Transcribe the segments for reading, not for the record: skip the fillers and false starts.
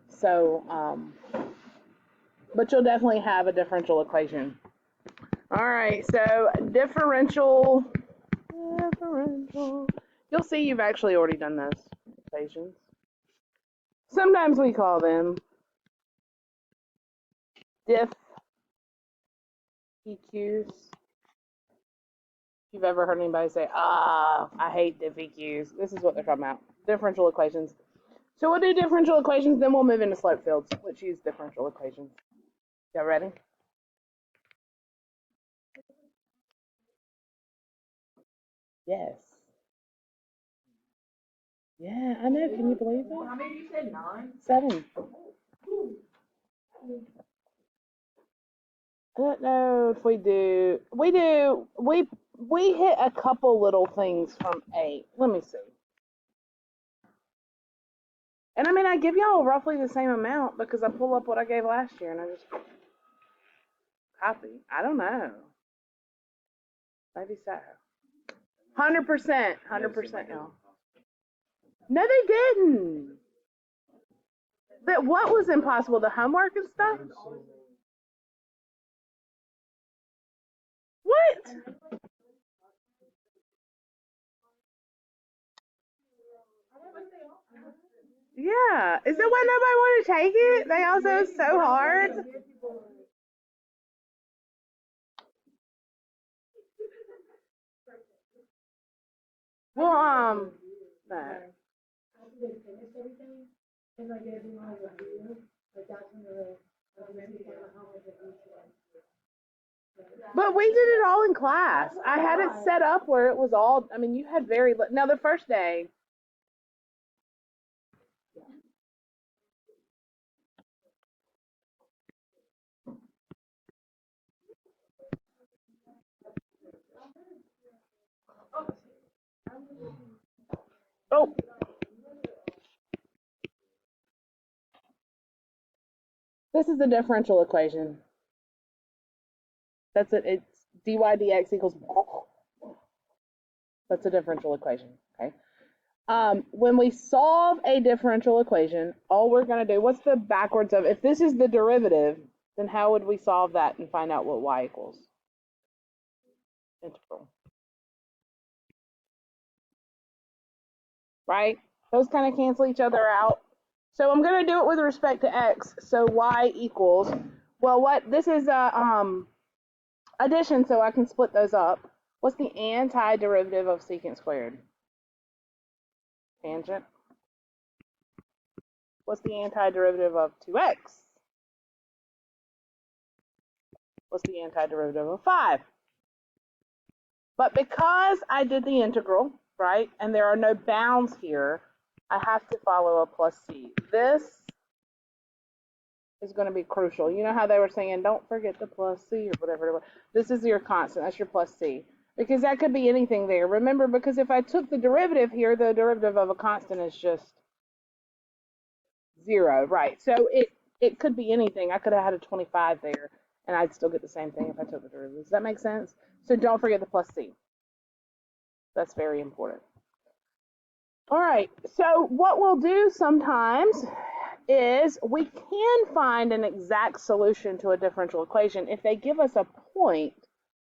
So, but you'll definitely have a differential equation. All right, so differential. You'll see you've actually already done those equations. Sometimes we call them diff EQs. If you've ever heard anybody say, I hate diff EQs, this is what they're talking about, differential equations. So we'll do differential equations, then we'll move into slope fields, which use differential equations. Y'all ready? Yes. Yeah, I know. Can you believe that? How many you said? 9? 7. I don't know if we do. We hit a couple little things from 8. Let me see. And I mean, I give y'all roughly the same amount because I pull up what I gave last year and I just copy. I don't know. Maybe so. 100%. 100%, y'all. No, they didn't. But what was impossible? The homework and stuff? What? Yeah. Is that why nobody wanted to take it? They all said it was so hard. Well, no. But we did it all in class. I had it set up where it was all, I mean, you had very, now the first day. Oh. This is the differential equation. That's it. It's dy dx equals. That's a differential equation. Okay. When we solve a differential equation, all we're going to do, what's the backwards of, if this is the derivative, then how would we solve that and find out what y equals? Integral. Right? Those kind of cancel each other out. So I'm going to do it with respect to x. So y equals, well, what, this is a addition, so I can split those up. What's the antiderivative of secant squared? Tangent. What's the antiderivative of 2x? What's the antiderivative of 5? But because I did the integral, right, and there are no bounds here, I have to follow a plus c. This is going to be crucial. You know how they were saying, don't forget the plus c or whatever it was. This is your constant. That's your plus c. Because that could be anything there. Remember, because if I took the derivative here, the derivative of a constant is just 0, right? So it could be anything. I could have had a 25 there, and I'd still get the same thing if I took the derivative. Does that make sense? So don't forget the plus c. That's very important. All right, so what we'll do sometimes is we can find an exact solution to a differential equation if they give us a point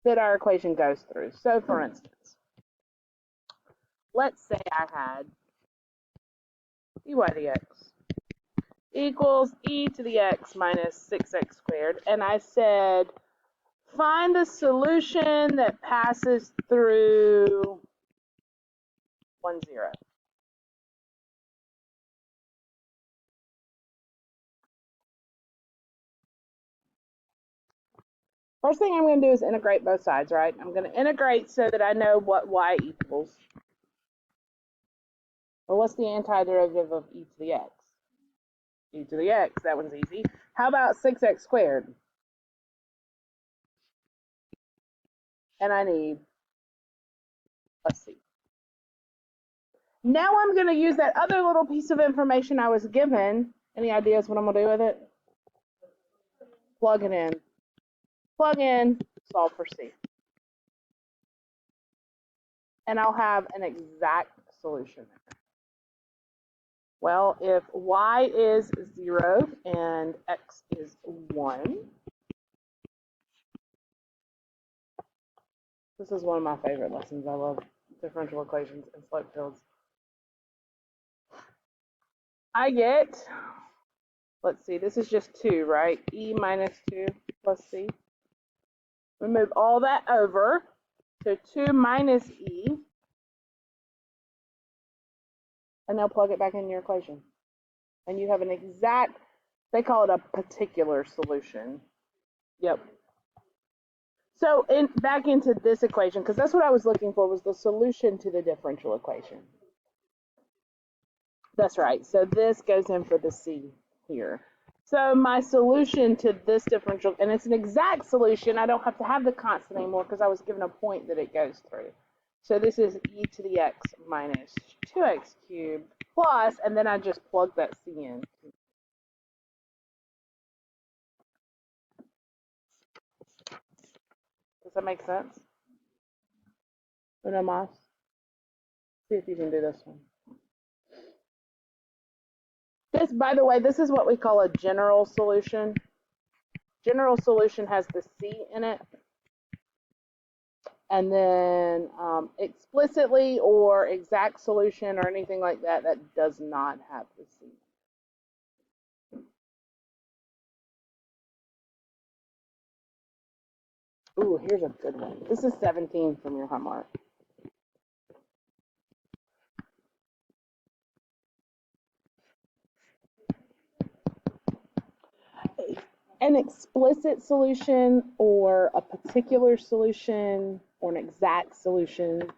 that our equation goes through. So for instance, let's say I had dy dx equals e to the x minus 6x squared, and I said find the solution that passes through 1, 0. First thing I'm going to do is integrate both sides, right? I'm going to integrate so that I know what y equals. Well, what's the antiderivative of e to the x? E to the x, that one's easy. How about 6x squared? And I need a c. Now I'm going to use that other little piece of information I was given. Any ideas what I'm going to do with it? Plug it in. Plug in, solve for c. And I'll have an exact solution. Well, if y is 0 and x is 1, this is one of my favorite lessons. I love differential equations and slope fields. I get, let's see, this is just 2, right? E minus 2 plus c. We move all that over. So 2 minus e. And now plug it back in your equation. And you have an exact, they call it a particular solution. Yep. So back into this equation, because that's what I was looking for, was the solution to the differential equation. That's right. So this goes in for the C here. So my solution to this differential, and it's an exact solution. I don't have to have the constant anymore because I was given a point that it goes through. So this is e to the x minus 2x cubed plus, and then I just plug that c in. Does that make sense? Una más? See if you can do this one. This, by the way, this is what we call a general solution. General solution has the c in it. And then explicitly or exact solution or anything like that, that does not have the c. Ooh, here's a good one. This is 17 from your homework. An explicit solution or a particular solution or an exact solution,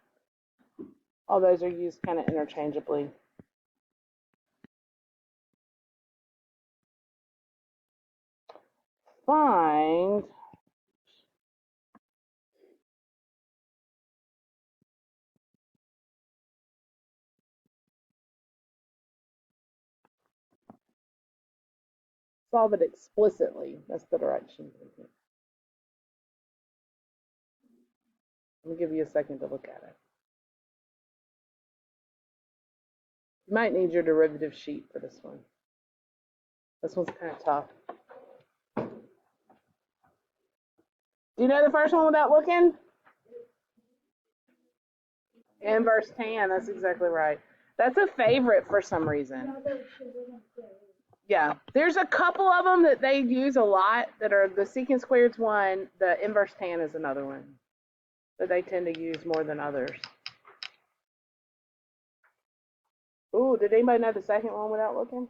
all those are used kind of interchangeably. Find solve it explicitly. That's the direction. Let me give you a second to look at it. You might need your derivative sheet for this one. This one's kind of tough. Do you know the first one without looking? Inverse tan, that's exactly right. That's a favorite for some reason. Yeah, there's a couple of them that they use a lot that are the secant squared's one, the inverse tan is another one that they tend to use more than others. Ooh, did anybody know the second one without looking?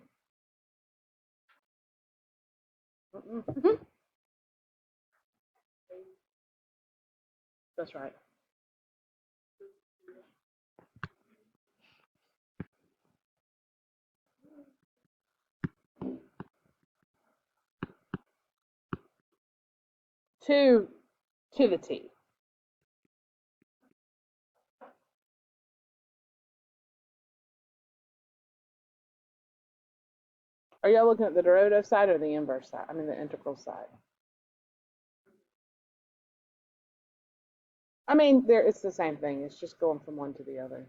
That's right. To the t. Are y'all looking at the derivative side or the inverse side? I mean the integral side. I mean, it's the same thing. It's just going from one to the other.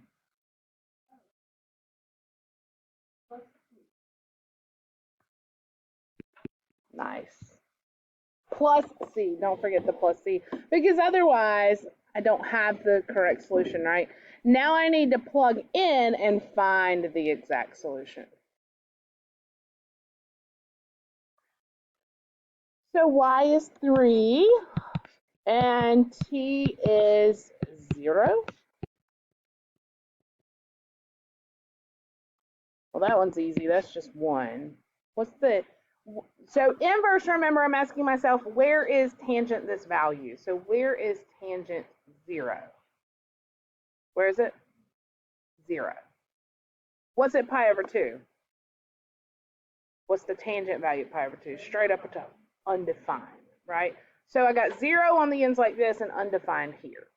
Nice. Plus c. Don't forget the plus c. Because otherwise, I don't have the correct solution, right? Now I need to plug in and find the exact solution. So y is 3 and t is 0. Well, that one's easy. That's just 1. So inverse, remember, I'm asking myself, where is tangent this value? So where is tangent 0? Where is it? 0. What's it pi over 2? What's the tangent value of pi over 2? Straight up at top, undefined, right? So I got 0 on the ends like this and undefined here.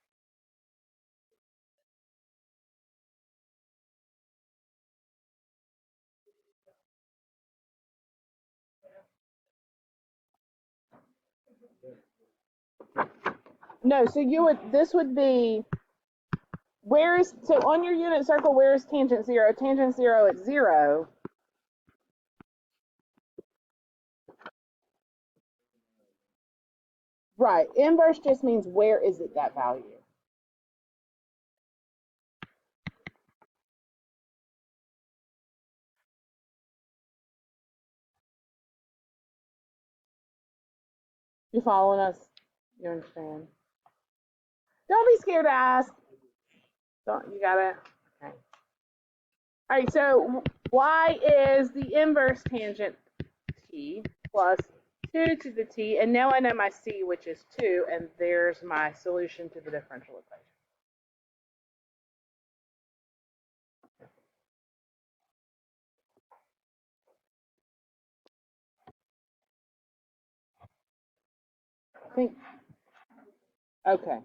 No, so this would be, so on your unit circle, where is tangent 0? Tangent 0 at 0. Right. Inverse just means where is it that value? You following us? You understand? Don't be scared to ask. Don't you got it? Okay. All right. So y is the inverse tangent t plus 2 to the t, and now I know my c, which is 2, and there's my solution to the differential equation. I think. Okay.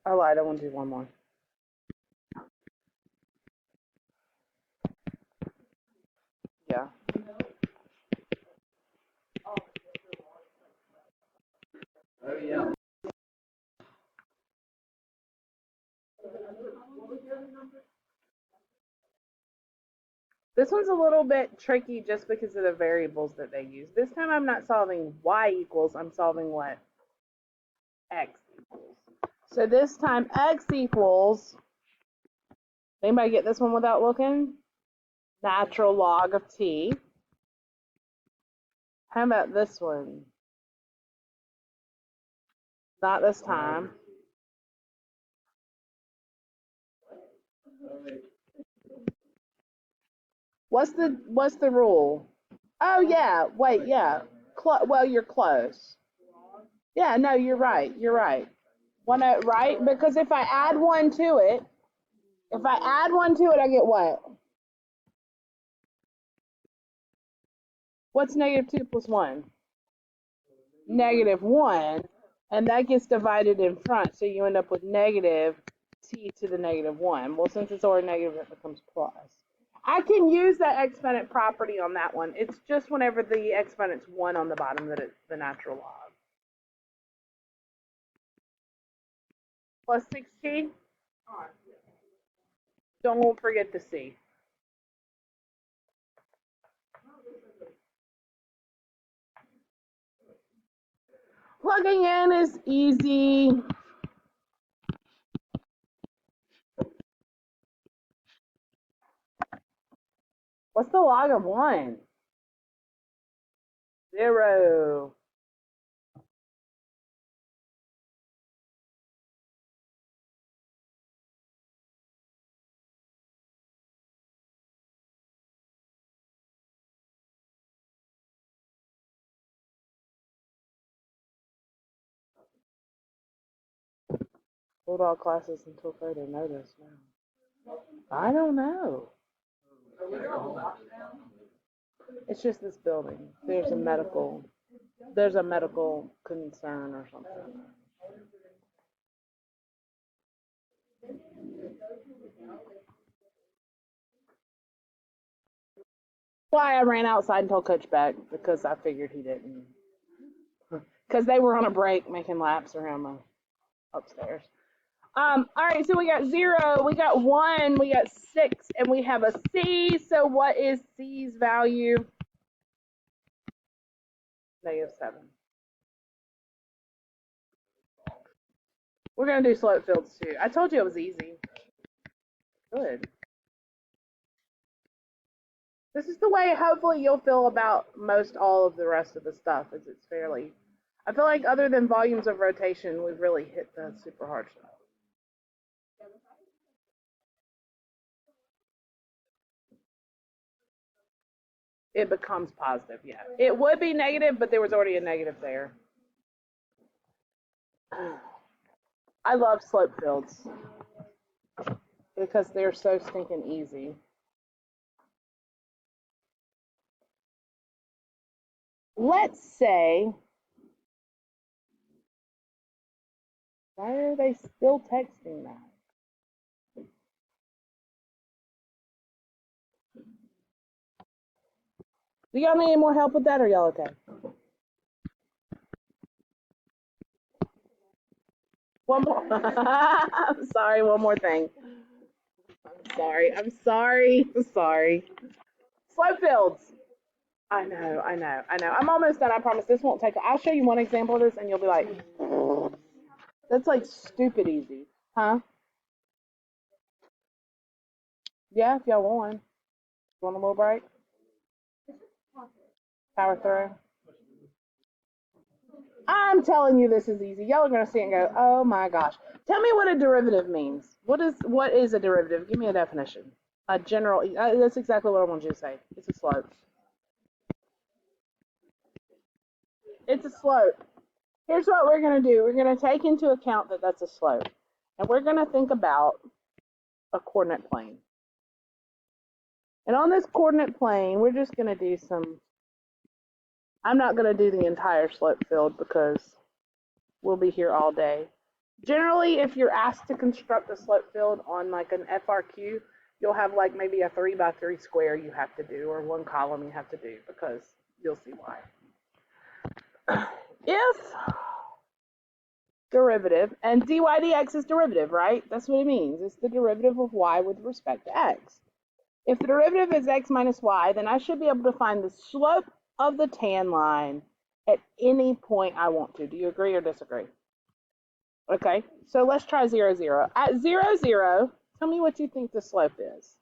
I lied. I want to do one more. Yeah. Oh yeah. This one's a little bit tricky just because of the variables that they use. This time I'm not solving y equals, I'm solving what? X equals. So this time x equals, anybody get this one without looking? Natural log of t. How about this one? Not this time. What's the rule? Oh yeah, wait, yeah. Well, you're close. Yeah, no, you're right. You're right. Right? Because if I add one to it, I get what? What's negative 2 plus 1? Negative 1. And that gets divided in front, so you end up with negative t to the negative 1. Well, since it's already negative, it becomes plus. I can use that exponent property on that one. It's just whenever the exponent's 1 on the bottom that it's the natural log. Plus 6t? Don't forget the c. Plugging in is easy. What's the log of 1? 0. Hold all classes until further notice now. I don't know. It's just this building. There's a medical concern or something. Why I ran outside and told Coach Beck because I figured he didn't. Because they were on a break making laps around the upstairs. All right, so we got 0, we got 1, we got 6, and we have a C. So what is C's value? Negative 7. We're going to do slope fields too. I told you it was easy. Good. This is the way hopefully you'll feel about most all of the rest of the stuff, is it's fairly, I feel like other than volumes of rotation, we've really hit the super hard stuff. It becomes positive, yeah. It would be negative, but there was already a negative there. I love slope fields because they're so stinking easy. Let's say, why are they still texting that? Do y'all need any more help with that, or y'all okay? One more. I'm sorry, one more thing. I'm sorry. Slope fields. I know. I'm almost done, I promise. This won't take, I'll show you one example of this and you'll be like, that's like stupid easy. Huh? Yeah, if y'all want one. Want a little break? Power through. I'm telling you this is easy. Y'all are gonna see it and go, oh my gosh. Tell me what a derivative means. What is a derivative? Give me a definition. A general, that's exactly what I want you to say. It's a slope. It's a slope. Here's what we're going to do. We're going to take into account that that's a slope. And we're going to think about a coordinate plane. And on this coordinate plane, we're just going to do some, I'm not going to do the entire slope field because we'll be here all day. Generally, if you're asked to construct a slope field on like an FRQ, you'll have like maybe a 3x3 square you have to do, or one column you have to do, because you'll see why. If derivative, and dy dx is derivative, right? That's what it means. It's the derivative of y with respect to x. If the derivative is x minus y, then I should be able to find the slope of the tan line at any point I want to. Do you agree or disagree? Okay, so let's try 0, 0. At 0, 0, tell me what you think the slope is.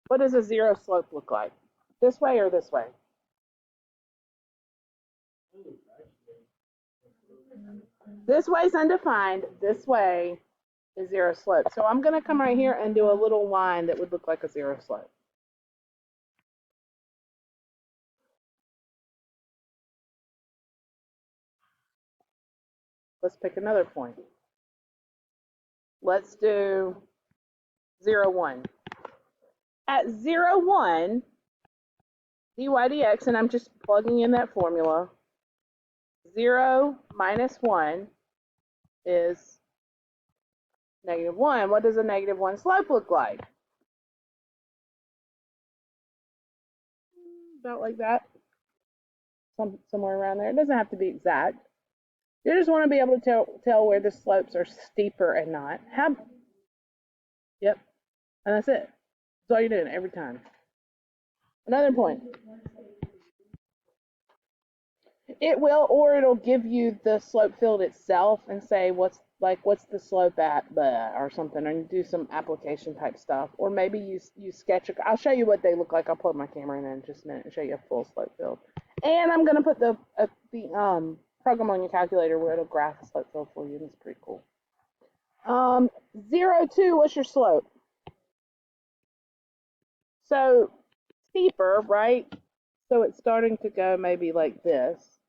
What does a 0 slope look like? This way or this way? This way is undefined. This way is 0 slope. So I'm going to come right here and do a little line that would look like a 0 slope. Let's pick another point. Let's do 0, 1. At 0, 1, dy dx, and I'm just plugging in that formula, 0 minus 1 is negative 1. What does a negative 1 slope look like? About like that. Somewhere around there. It doesn't have to be exact. You just want to be able to tell where the slopes are steeper and not. Yep. And that's it. That's all you're doing every time. Another point. It will, or it'll give you the slope field itself and say what's the slope at, or something, and do some application type stuff. Or maybe you sketch. I'll show you what they look like. I'll plug my camera in just a minute and show you a full slope field. And I'm gonna put the program on your calculator where it'll graph the slope field for you. It's pretty cool. 0, 2, what's your slope? So steeper, right? So it's starting to go maybe like this.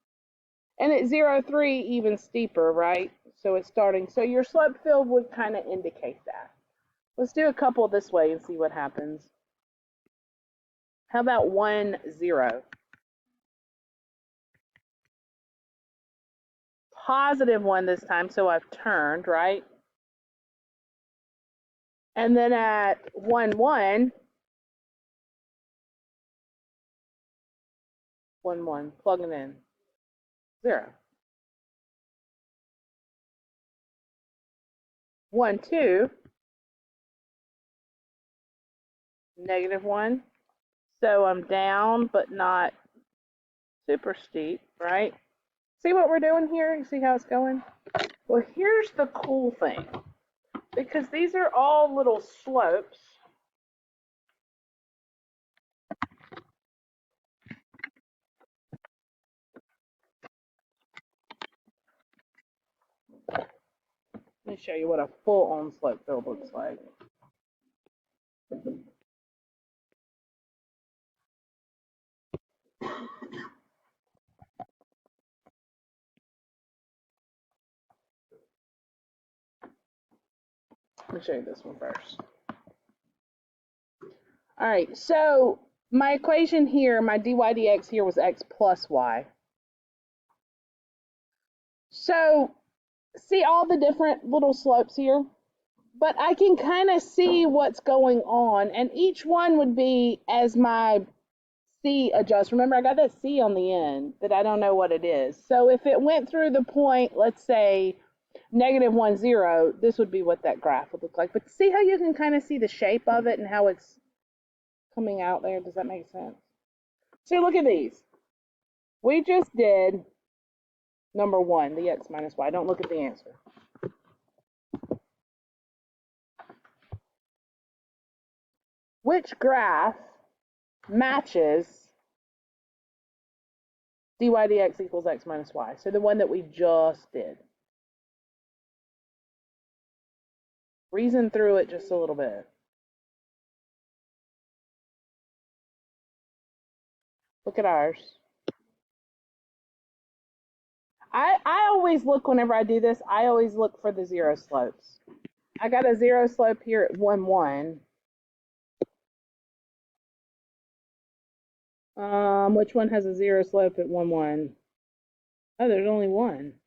And at 0, 3, even steeper, right? So it's starting. So your slope field would kind of indicate that. Let's do a couple this way and see what happens. How about 1, 0? Positive 1 this time, so I've turned, right? And then at 1, 1, 1, 1, plugging in, 0. 1, 2, negative 1. So I'm down, but not super steep, right? See what we're doing here? You see how it's going? Well, here's the cool thing. Because these are all little slopes, let me show you what a full-on slope field looks like. Let me show you this one first. All right, so my equation here, my dy dx here was x plus y. So see all the different little slopes here? but I can kind of see what's going on, and each one would be as my C adjusts. Remember, I got that C on the end that I don't know what it is. So if it went through the point, let's say -1, 0, this would be what that graph would look like. But see how you can kind of see the shape of it and how it's coming out there? Does that make sense? See, look at these. We just did number 1, the x minus y. Don't look at the answer. Which graph matches dy dx equals x minus y? So the one that we just did. Reason through it just a little bit. Look at ours. I always look, whenever I do this, I always look for the zero slopes. I got a zero slope here at 1, 1. Which one has a zero slope at 1, 1? Oh, there's only one.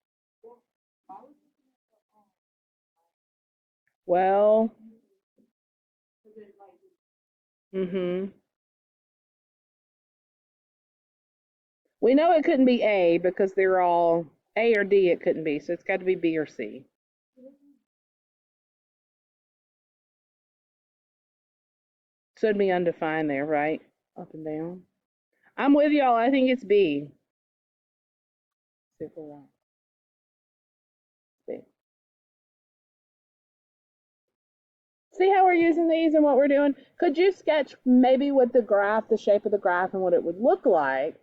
Well, we know it couldn't be A because they're all A or D. It couldn't be, so it's got to be B or C. So it'd be undefined there, right? Up and down. I'm with y'all. I think it's B. Super wrong. B. See how we're using these and what we're doing? Could you sketch maybe with the graph, the shape of the graph and what it would look like?